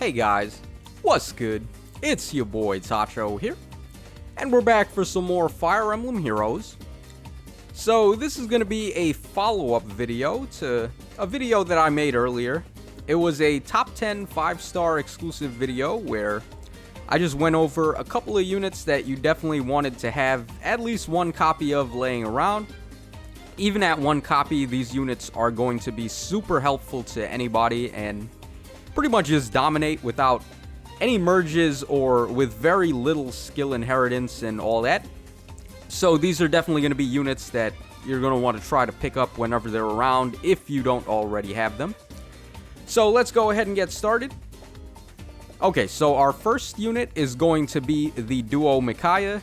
Hey guys, what's good? It's your boy Tacho here, and we're back for some more Fire Emblem Heroes. So this is going to be a follow-up video to a video that I made earlier. It was a top 10 5-star exclusive video where I just went over a couple of units that you definitely wanted to have at least one copy of laying around. Even at one copy, these units are going to be super helpful to anybody and pretty much just dominate without any merges or with very little skill inheritance and all that. So these are definitely going to be units that you're going to want to try to pick up whenever they're around if you don't already have them. So let's go ahead and get started. Okay, so our first unit is going to be the duo Micaiah.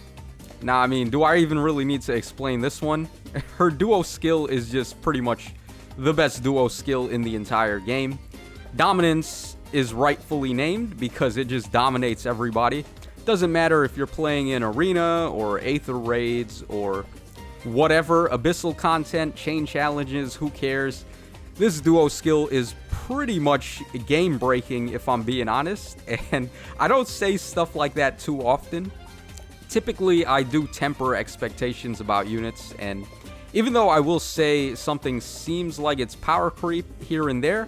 Now, I mean, do I even really need to explain this one? Her duo skill is just pretty much the best duo skill in the entire game. Dominance is rightfully named because it just dominates everybody. Doesn't matter if you're playing in Arena or Aether Raids or whatever, Abyssal content, chain challenges, who cares? This duo skill is pretty much game-breaking if I'm being honest, and I don't say stuff like that too often. Typically, I do temper expectations about units, and even though I will say something seems like it's power creep here and there,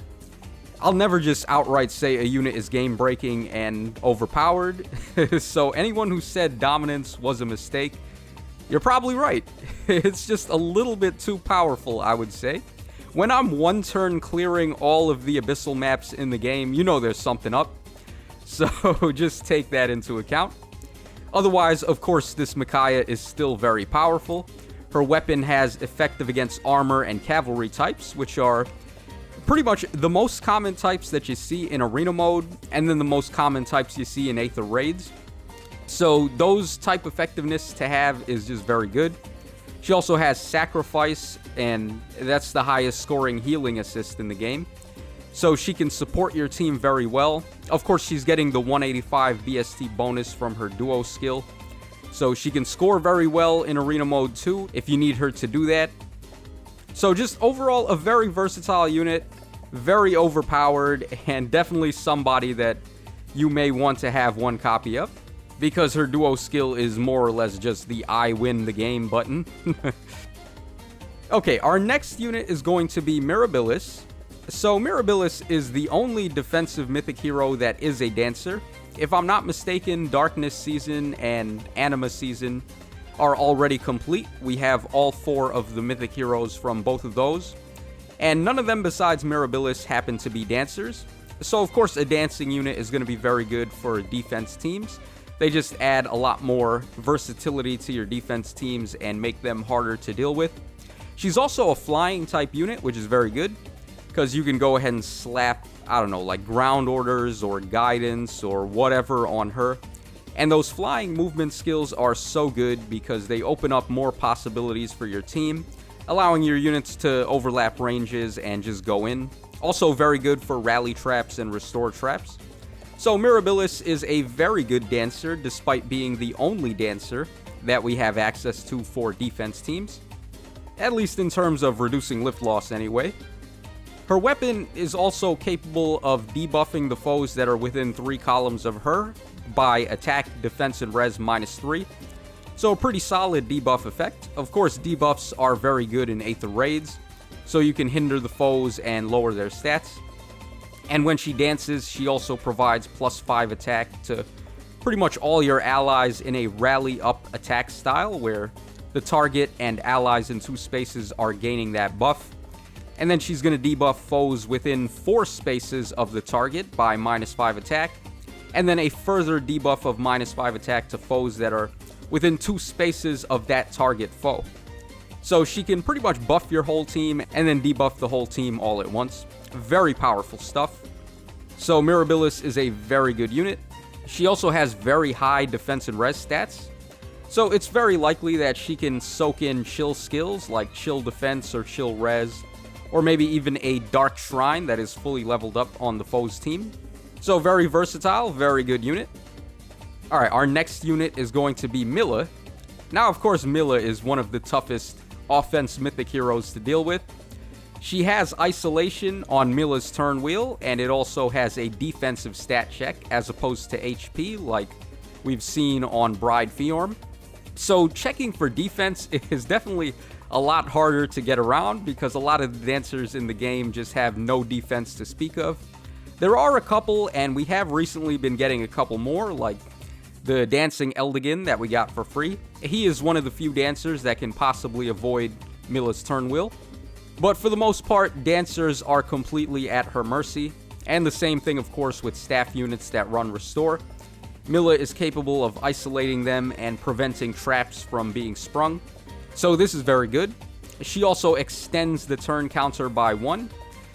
I'll never just outright say a unit is game-breaking and overpowered. So anyone who said dominance was a mistake, you're probably right. It's just a little bit too powerful, I would say. When I'm one turn clearing all of the abyssal maps in the game, you know there's something up. So just take that into account. Otherwise, of course, this Micaiah is still very powerful. Her weapon has effective against armor and cavalry types, which are pretty much the most common types that you see in Arena mode, and then the most common types you see in Aether Raids. So those type effectiveness to have is just very good. She also has Sacrifice, and that's the highest scoring healing assist in the game. So she can support your team very well. Of course, she's getting the 185 BST bonus from her duo skill. So she can score very well in Arena mode too, if you need her to do that. So just overall, a very versatile unit, very overpowered, and definitely somebody that you may want to have one copy of, because her duo skill is more or less just the I win the game button. Okay, our next unit is going to be Mirabilis. So Mirabilis is the only defensive mythic hero that is a dancer. If I'm not mistaken, Darkness Season and Anima Season are already complete. We have all 4 of the mythic heroes from both of those, and none of them besides Mirabilis happen to be dancers. So of course a dancing unit is going to be very good for defense teams. They just add a lot more versatility to your defense teams and make them harder to deal with. She's also a flying type unit, which is very good, because you can go ahead and slap, I don't know, like ground orders or guidance or whatever on her. And those flying movement skills are so good because they open up more possibilities for your team, allowing your units to overlap ranges and just go in. Also very good for rally traps and restore traps. So Mirabilis is a very good dancer despite being the only dancer that we have access to for defense teams. At least in terms of reducing lift loss anyway. Her weapon is also capable of debuffing the foes that are within 3 columns of her by attack, defense, and res -3. So a pretty solid debuff effect. Of course, debuffs are very good in Aether Raids, so you can hinder the foes and lower their stats. And when she dances, she also provides +5 attack to pretty much all your allies in a rally up attack style, where the target and allies in 2 spaces are gaining that buff. And then she's going to debuff foes within 4 spaces of the target by -5 attack. And then a further debuff of -5 attack to foes that are within 2 spaces of that target foe. So she can pretty much buff your whole team and then debuff the whole team all at once. Very powerful stuff. So Mirabilis is a very good unit. She also has very high defense and res stats. So it's very likely that she can soak in chill skills like chill defense or chill res, or maybe even a dark shrine that is fully leveled up on the foe's team. So very versatile, very good unit. Alright, our next unit is going to be Mila. Now, of course, Mila is one of the toughest offense mythic heroes to deal with. She has isolation on Mila's turn wheel, and it also has a defensive stat check as opposed to HP like we've seen on Bride Fiorm. So checking for defense is definitely a lot harder to get around because a lot of the dancers in the game just have no defense to speak of. There are a couple, and we have recently been getting a couple more, like the Dancing Eldigan that we got for free. He is one of the few dancers that can possibly avoid Mila's turn wheel. But for the most part, dancers are completely at her mercy. And the same thing, of course, with staff units that run Restore. Mila is capable of isolating them and preventing traps from being sprung. So this is very good. She also extends the turn counter by 1.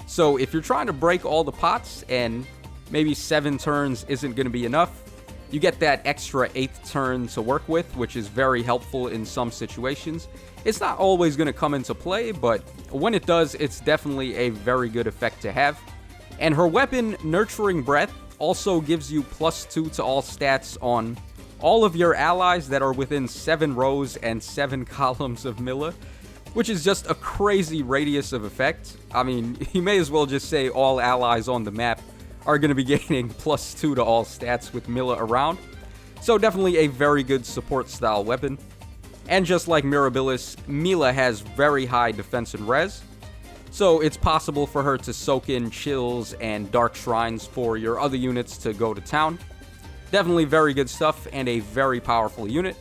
So if you're trying to break all the pots and maybe 7 turns isn't going to be enough, you get that extra 8th turn to work with, which is very helpful in some situations. It's not always going to come into play, but when it does, it's definitely a very good effect to have. And her weapon, Nurturing Breath, also gives you +2 to all stats on all of your allies that are within 7 rows and 7 columns of Mila, which is just a crazy radius of effect. I mean, you may as well just say all allies on the map are going to be gaining +2 to all stats with Mila around. So definitely a very good support style weapon. And just like Mirabilis, Mila has very high defense and res. So it's possible for her to soak in chills and dark shrines for your other units to go to town. Definitely very good stuff and a very powerful unit.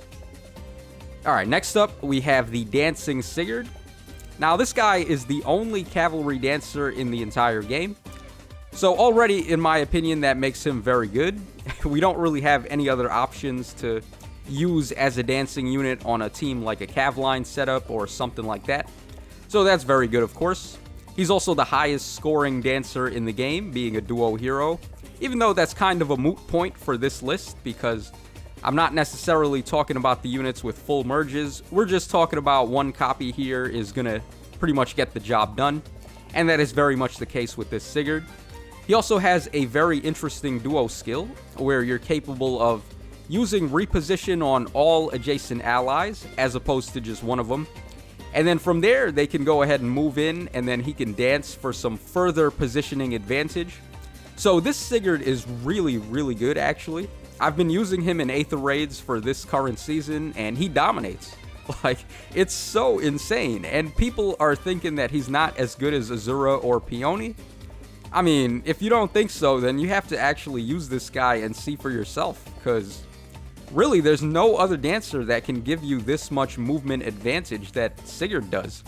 Alright, next up we have the Dancing Sigurd. Now this guy is the only cavalry dancer in the entire game. So already, in my opinion, that makes him very good. We don't really have any other options to use as a dancing unit on a team like a Cav line setup or something like that. So that's very good, of course. He's also the highest scoring dancer in the game, being a duo hero. Even though that's kind of a moot point for this list, because I'm not necessarily talking about the units with full merges. We're just talking about one copy here is going to pretty much get the job done. And that is very much the case with this Sigurd. He also has a very interesting duo skill, where you're capable of using reposition on all adjacent allies, as opposed to just one of them. And then from there, they can go ahead and move in, and then he can dance for some further positioning advantage. So this Sigurd is really, really good, actually. I've been using him in Aether Raids for this current season, and he dominates. Like, it's so insane. And people are thinking that he's not as good as Azura or Peony. I mean, if you don't think so, then you have to actually use this guy and see for yourself, because really, there's no other dancer that can give you this much movement advantage that Sigurd does.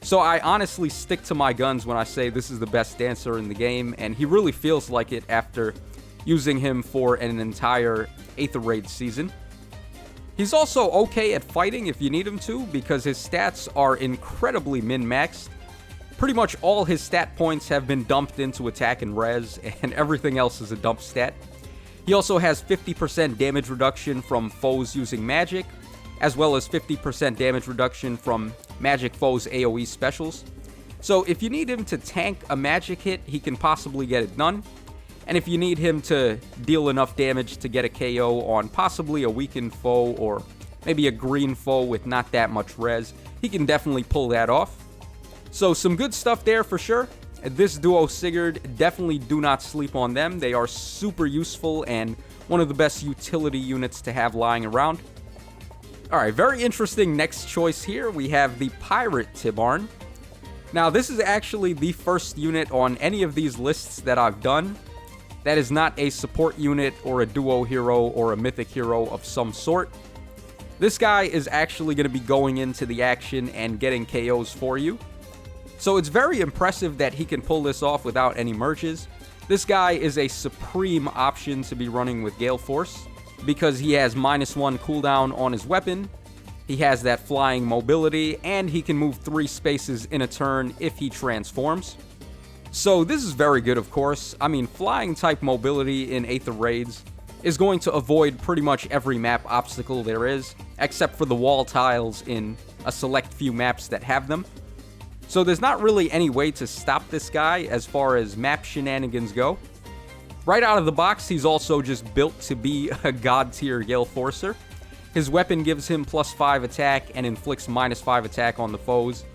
So I honestly stick to my guns when I say this is the best dancer in the game, and he really feels like it after using him for an entire Aether Raid season. He's also okay at fighting if you need him to, because his stats are incredibly min-maxed. Pretty much all his stat points have been dumped into attack and res, and everything else is a dump stat. He also has 50% damage reduction from foes using magic, as well as 50% damage reduction from magic foes' AoE specials. So if you need him to tank a magic hit, he can possibly get it done. And if you need him to deal enough damage to get a KO on possibly a weakened foe or maybe a green foe with not that much res, he can definitely pull that off. So some good stuff there for sure. This duo Sigurd, definitely do not sleep on them. They are super useful and one of the best utility units to have lying around. Alright, very interesting next choice here. We have the Pirate Tibarn. Now, this is actually the first unit on any of these lists that I've done that is not a support unit or a duo hero or a mythic hero of some sort. This guy is actually going to be going into the action and getting KOs for you. So it's very impressive that he can pull this off without any merges. This guy is a supreme option to be running with Gale Force, because he has -1 cooldown on his weapon, he has that flying mobility, and he can move 3 spaces in a turn if he transforms. So this is very good, of course. I mean, flying type mobility in Aether Raids is going to avoid pretty much every map obstacle there is, except for the wall tiles in a select few maps that have them. So there's not really any way to stop this guy as far as map shenanigans go. Right out of the box, he's also just built to be a god tier Gale Forcer. His weapon gives him +5 attack and inflicts -5 attack on the foes.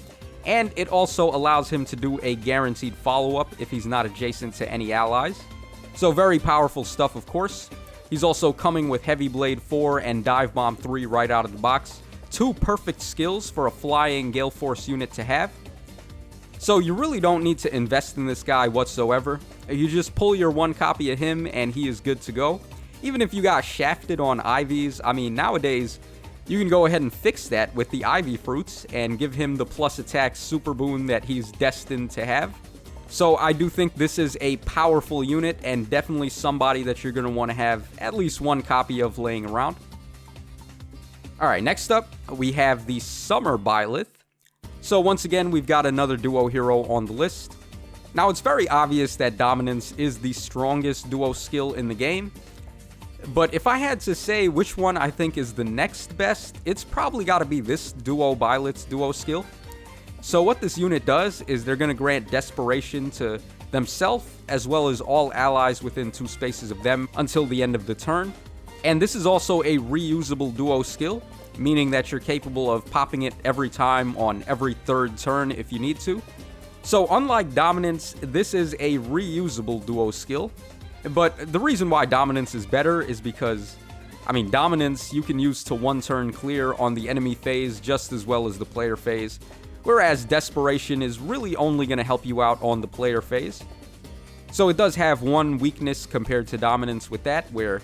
and it also allows him to do a guaranteed follow-up if he's not adjacent to any allies. So very powerful stuff, of course. He's also coming with Heavy Blade 4 and Dive Bomb 3 right out of the box. Two perfect skills for a flying Gale Force unit to have. So you really don't need to invest in this guy whatsoever. You just pull your one copy of him and he is good to go. Even if you got shafted on Ivies, I mean, nowadays, you can go ahead and fix that with the Ivy Fruits and give him the plus attack super boon that he's destined to have. So I do think this is a powerful unit and definitely somebody that you're going to want to have at least one copy of laying around. Alright, next up, we have the Summer Byleth. So once again, we've got another duo hero on the list. Now, it's very obvious that Dominance is the strongest duo skill in the game. But if I had to say which one I think is the next best, it's probably got to be this duo Byleth's duo skill. So what this unit does is they're going to grant Desperation to themselves as well as all allies within 2 spaces of them until the end of the turn. And this is also a reusable duo skill, meaning that you're capable of popping it every time on every 3rd turn if you need to. So unlike Dominance, this is a reusable duo skill. But the reason why Dominance is better is because, I mean, Dominance you can use to 1-turn clear on the enemy phase just as well as the player phase, whereas Desperation is really only going to help you out on the player phase. So it does have one weakness compared to Dominance with that, where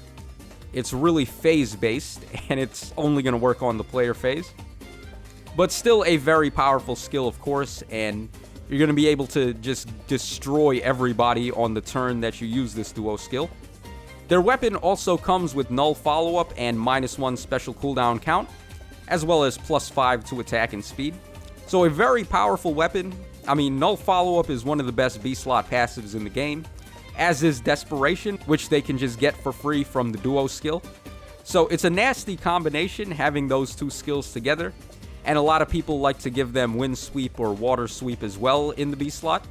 it's really phase-based, and it's only going to work on the player phase. But still a very powerful skill, of course, and you're going to be able to just destroy everybody on the turn that you use this duo skill. Their weapon also comes with null follow-up and -1 special cooldown count, as well as +5 to attack and speed. So a very powerful weapon. I mean, null follow-up is one of the best B-slot passives in the game, as is Desperation, which they can just get for free from the duo skill. So it's a nasty combination having those 2 skills together, and a lot of people like to give them Wind Sweep or Water Sweep as well in the B-slot.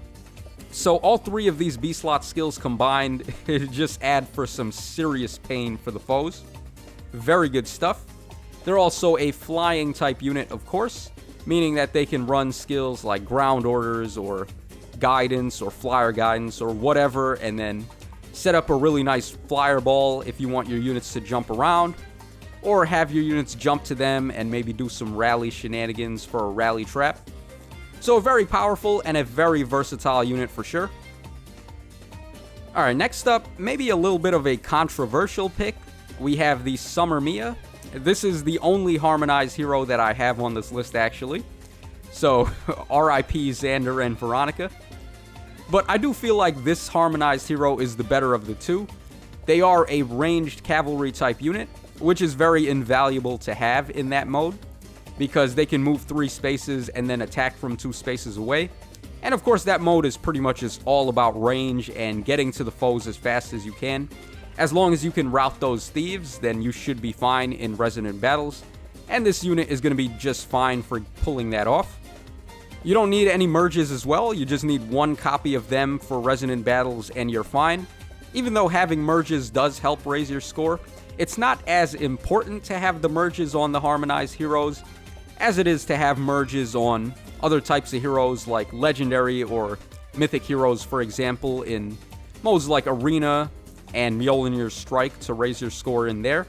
So all 3 of these B-slot skills combined just add for some serious pain for the foes. Very good stuff. They're also a flying type unit, of course, meaning that they can run skills like Ground Orders or Guidance or Flyer Guidance or whatever, and then set up a really nice flyer ball if you want your units to jump around, or have your units jump to them and maybe do some rally shenanigans for a rally trap. So a very powerful and a very versatile unit for sure. Alright, next up, maybe a little bit of a controversial pick. We have the Summer Mia. This is the only harmonized hero that I have on this list, actually. So, RIP Xander and Veronica. But I do feel like this harmonized hero is the better of the 2. They are a ranged cavalry type unit, which is very invaluable to have in that mode, because they can move 3 spaces and then attack from 2 spaces away. And of course that mode is pretty much just all about range and getting to the foes as fast as you can. As long as you can rout those thieves, then you should be fine in resonant battles, and this unit is going to be just fine for pulling that off. You don't need any merges as well, you just need 1 copy of them for resonant battles and you're fine. Even though having merges does help raise your score, it's not as important to have the merges on the harmonized heroes as it is to have merges on other types of heroes like legendary or mythic heroes, for example, in modes like Arena and Mjolnir's Strike to raise your score in there.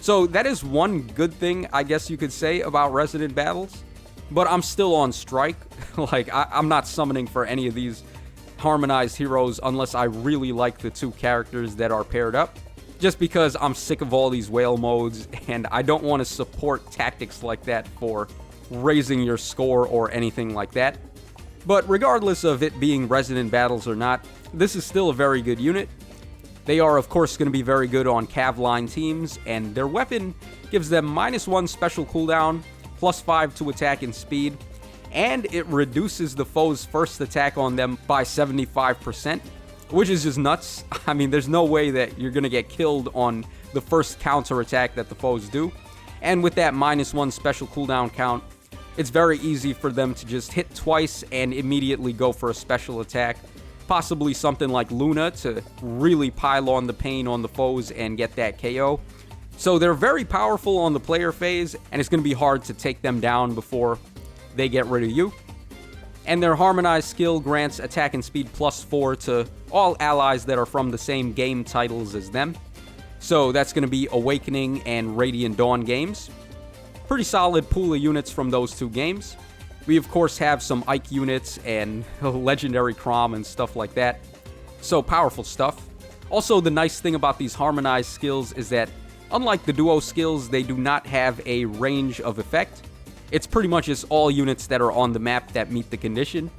So that is one good thing, I guess you could say, about Resonant Battles. But I'm still on Strike. Like, I'm not summoning for any of these harmonized heroes unless I really like the 2 characters that are paired up. Just because I'm sick of all these whale modes, and I don't want to support tactics like that for raising your score or anything like that. But regardless of it being Resonant Battles or not, this is still a very good unit. They are, of course, going to be very good on Cav line teams, and their weapon gives them -1 special cooldown, +5 to attack and speed, and it reduces the foe's first attack on them by 75%, which is just nuts. I mean, there's no way that you're going to get killed on the first counter attack that the foes do. And with that -1 special cooldown count, it's very easy for them to just hit twice and immediately go for a special attack. Possibly something like Luna to really pile on the pain on the foes and get that KO. So they're very powerful on the player phase, and it's going to be hard to take them down before they get rid of you. And their Harmonized skill grants attack and speed +4 to all allies that are from the same game titles as them. So that's going to be Awakening and Radiant Dawn games. Pretty solid pool of units from those two games. We of course have some Ike units and Legendary Crom and stuff like that. So powerful stuff. Also, the nice thing about these Harmonized skills is that unlike the Duo skills, they do not have a range of effect. It's pretty much just all units that are on the map that meet the condition.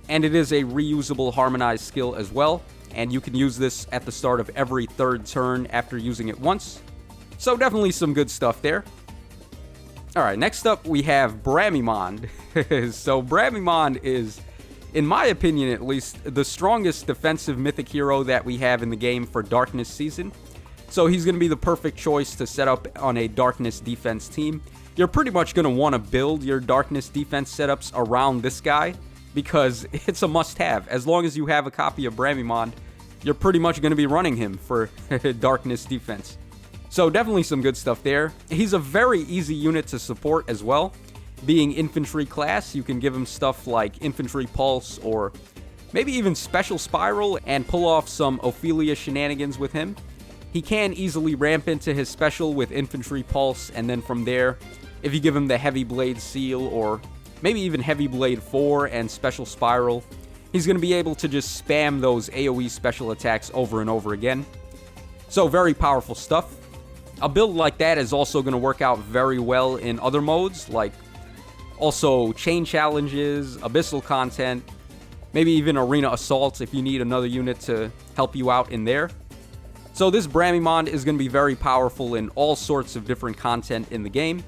And it is a reusable Harmonized skill as well. And you can use this at the start of every third turn after using it once. So definitely some good stuff there. Alright, next up we have Bramimond. So Bramimond is, in my opinion at least, the strongest defensive mythic hero that we have in the game for Darkness Season. So he's going to be the perfect choice to set up on a Darkness defense team. You're pretty much going to want to build your Darkness defense setups around this guy, because it's a must-have. As long as you have a copy of Bramimond, you're pretty much going to be running him for Darkness defense. So definitely some good stuff there. He's a very easy unit to support as well. Being infantry class, you can give him stuff like Infantry Pulse or maybe even Special Spiral and pull off some Ophelia shenanigans with him. He can easily ramp into his special with Infantry Pulse, and then from there, if you give him the Heavy Blade Seal or maybe even Heavy Blade 4 and Special Spiral, he's going to be able to just spam those AoE special attacks over and over again. So very powerful stuff. A build like that is also going to work out very well in other modes, like also chain challenges, abyssal content, maybe even arena assaults if you need another unit to help you out in there. So this Bramimond is going to be very powerful in all sorts of different content in the game.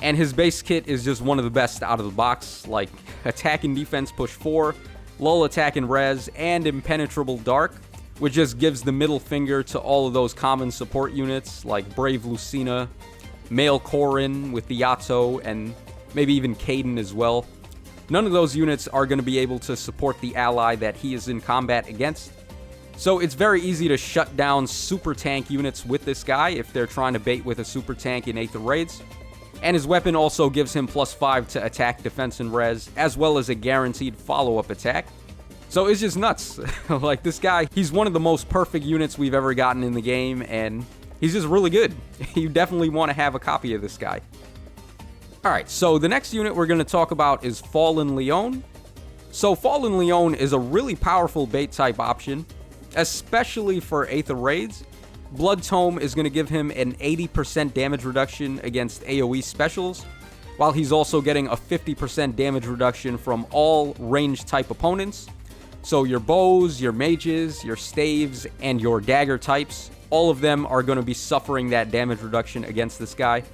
And his base kit is just one of the best out of the box, like attack and defense push 4, lull attack and res, and impenetrable dark, which just gives the middle finger to all of those common support units like Brave Lucina, Male Corrin with the Yato, and maybe even Caden as well. None of those units are going to be able to support the ally that he is in combat against. So it's very easy to shut down super tank units with this guy if they're trying to bait with a super tank in Aether Raids. And his weapon also gives him +5 to attack, defense, and res, as well as a guaranteed follow-up attack. So it's just nuts. Like, this guy, he's one of the most perfect units we've ever gotten in the game, and he's just really good. You definitely want to have a copy of this guy. Alright, so the next unit we're going to talk about is Fallen Lyon. So Fallen Lyon is a really powerful bait type option, especially for Aether Raids. Blood Tome is going to give him an 80% damage reduction against AoE specials, while he's also getting a 50% damage reduction from all range type opponents. So your bows, your mages, your staves, and your dagger types, all of them are going to be suffering that damage reduction against this guy.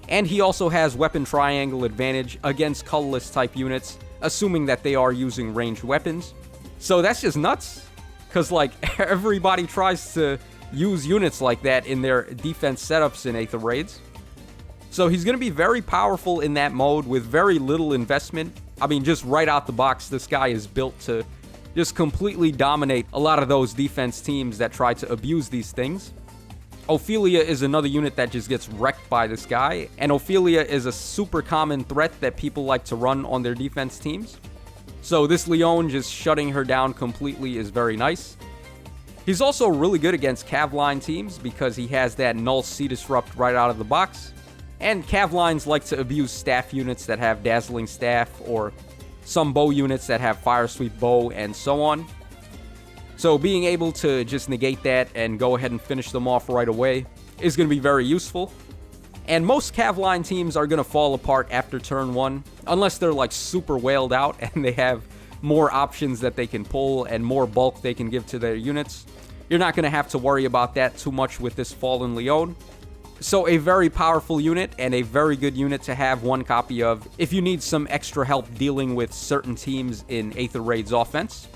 And he also has weapon triangle advantage against colorless type units, assuming that they are using ranged weapons. So that's just nuts, because like everybody tries to use units like that in their defense setups in Aether Raids. So he's going to be very powerful in that mode with very little investment. I mean, just right out the box, this guy is built to just completely dominate a lot of those defense teams that try to abuse these things. Ophelia is another unit that just gets wrecked by this guy, and Ophelia is a super common threat that people like to run on their defense teams. So this Lyon just shutting her down completely is very nice. He's also really good against Cavline teams because he has that Null Sea Disrupt right out of the box. And Cavlines like to abuse staff units that have Dazzling Staff, or some bow units that have Fire Sweep Bow, and so on. So being able to just negate that and go ahead and finish them off right away is going to be very useful. And most Cavline teams are going to fall apart after turn 1, unless they're like super whaled out and they have more options that they can pull and more bulk they can give to their units. You're not going to have to worry about that too much with this Fallen Lyon. So a very powerful unit and a very good unit to have one copy of if you need some extra help dealing with certain teams in Aether Raids offense.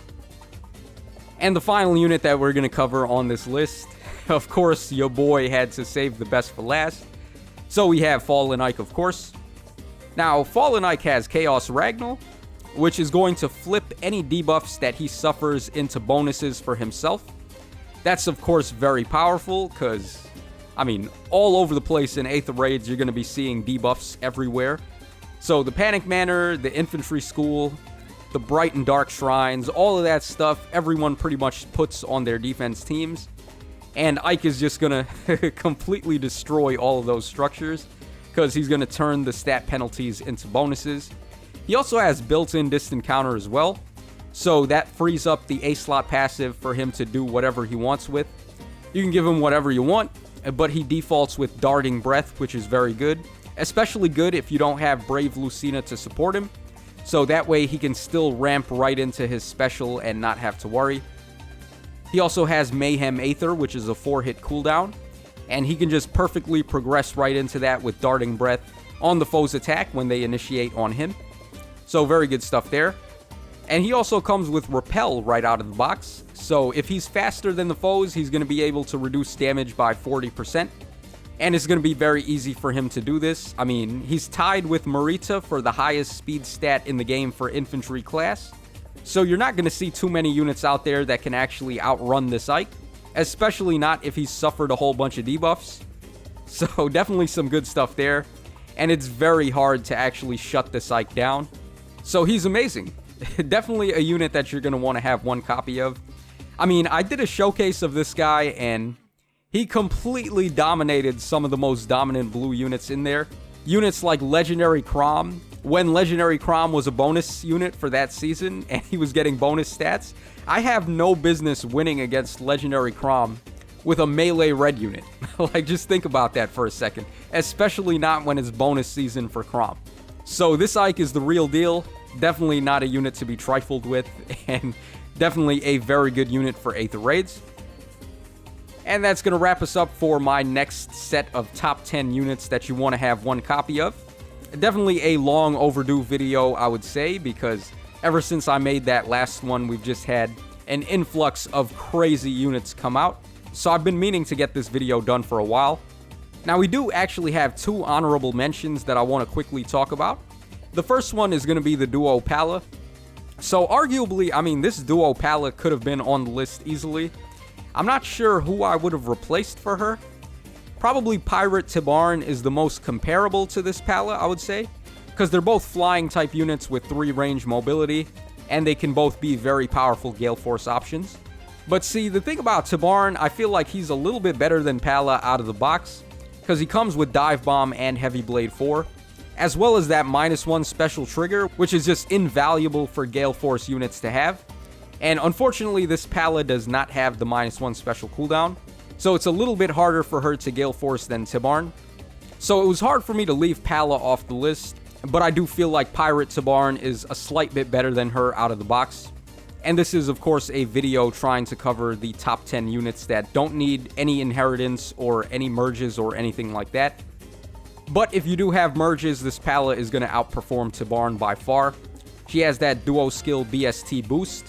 And the final unit that we're going to cover on this list, of course, your boy had to save the best for last. So we have Fallen Ike, of course. Now, Fallen Ike has Chaos Ragnal, which is going to flip any debuffs that he suffers into bonuses for himself. That's, of course, very powerful, because, I mean, all over the place in Aether Raids, you're going to be seeing debuffs everywhere. So the Panic Manor, the Infantry School, the bright and dark shrines, all of that stuff, everyone pretty much puts on their defense teams. And Ike is just going to completely destroy all of those structures because he's going to turn the stat penalties into bonuses. He also has built-in distant counter as well, so that frees up the A-slot passive for him to do whatever he wants with. You can give him whatever you want, but he defaults with Darting Breath, which is very good. Especially good if you don't have Brave Lucina to support him, so that way he can still ramp right into his special and not have to worry. He also has Mayhem Aether, which is a 4-hit cooldown, and he can just perfectly progress right into that with Darting Breath on the foe's attack when they initiate on him. So very good stuff there. And he also comes with Repel right out of the box, so if he's faster than the foes, he's going to be able to reduce damage by 40%. And it's going to be very easy for him to do this. I mean, he's tied with Marita for the highest speed stat in the game for infantry class. So you're not going to see too many units out there that can actually outrun this Ike, especially not if he's suffered a whole bunch of debuffs. So definitely some good stuff there. And it's very hard to actually shut this Ike down. So he's amazing. Definitely a unit that you're going to want to have one copy of. I mean, I did a showcase of this guy and he completely dominated some of the most dominant blue units in there. Units like Legendary Crom, when Legendary Crom was a bonus unit for that season and he was getting bonus stats, I have no business winning against Legendary Crom with a melee red unit. Like, just think about that for a second, especially not when it's bonus season for Crom. So this Ike is the real deal. Definitely not a unit to be trifled with, and definitely a very good unit for Aether Raids. And that's going to wrap us up for my next set of top 10 units that you want to have one copy of. Definitely a long overdue video, I would say, because ever since I made that last one, we've just had an influx of crazy units come out. So I've been meaning to get this video done for a while. Now, we do actually have 2 honorable mentions that I want to quickly talk about. The first one is going to be the Duo Pala. So arguably, I mean, this Duo Pala could have been on the list easily. I'm not sure who I would have replaced for her. Probably Pirate Tibarn is the most comparable to this Pala, I would say, because they're both flying type units with 3 range mobility, and they can both be very powerful Gale Force options. But see, the thing about Tibarn, I feel like he's a little bit better than Pala out of the box, because he comes with Dive Bomb and Heavy Blade 4, as well as that -1 special trigger, which is just invaluable for Gale Force units to have. And unfortunately, this Pala does not have the -1 special cooldown, so it's a little bit harder for her to Gale Force than Tibarn. So it was hard for me to leave Pala off the list, but I do feel like Pirate Tibarn is a slight bit better than her out of the box. And this is, of course, a video trying to cover the top 10 units that don't need any inheritance or any merges or anything like that. But if you do have merges, this Pala is going to outperform Tibarn by far. She has that duo skill BST boost.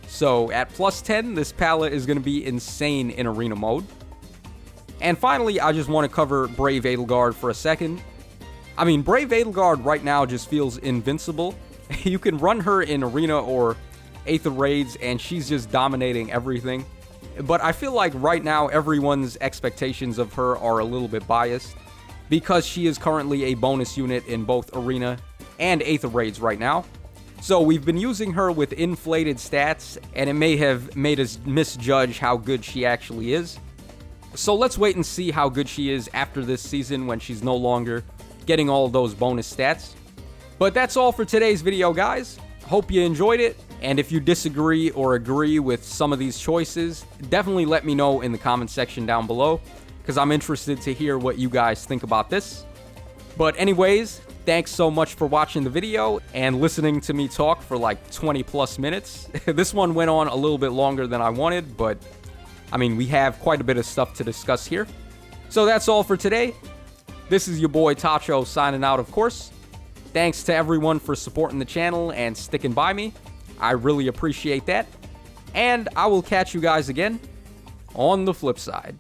So at +10, this Pala is going to be insane in arena mode. And finally, I just want to cover Brave Edelgard for a second. I mean, Brave Edelgard right now just feels invincible. You can run her in arena or Aether Raids, and she's just dominating everything. But I feel like right now, everyone's expectations of her are a little bit biased, because she is currently a bonus unit in both Arena and Aether Raids right now. So we've been using her with inflated stats, and it may have made us misjudge how good she actually is. So let's wait and see how good she is after this season when she's no longer getting all those bonus stats. But that's all for today's video, guys. Hope you enjoyed it, and if you disagree or agree with some of these choices, definitely let me know in the comment section down below, because I'm interested to hear what you guys think about this. But anyways, thanks so much for watching the video and listening to me talk for like 20 plus minutes. This one went on a little bit longer than I wanted, but I mean, we have quite a bit of stuff to discuss here. So that's all for today. This is your boy Tacho signing out, of course. Thanks to everyone for supporting the channel and sticking by me. I really appreciate that. And I will catch you guys again on the flip side.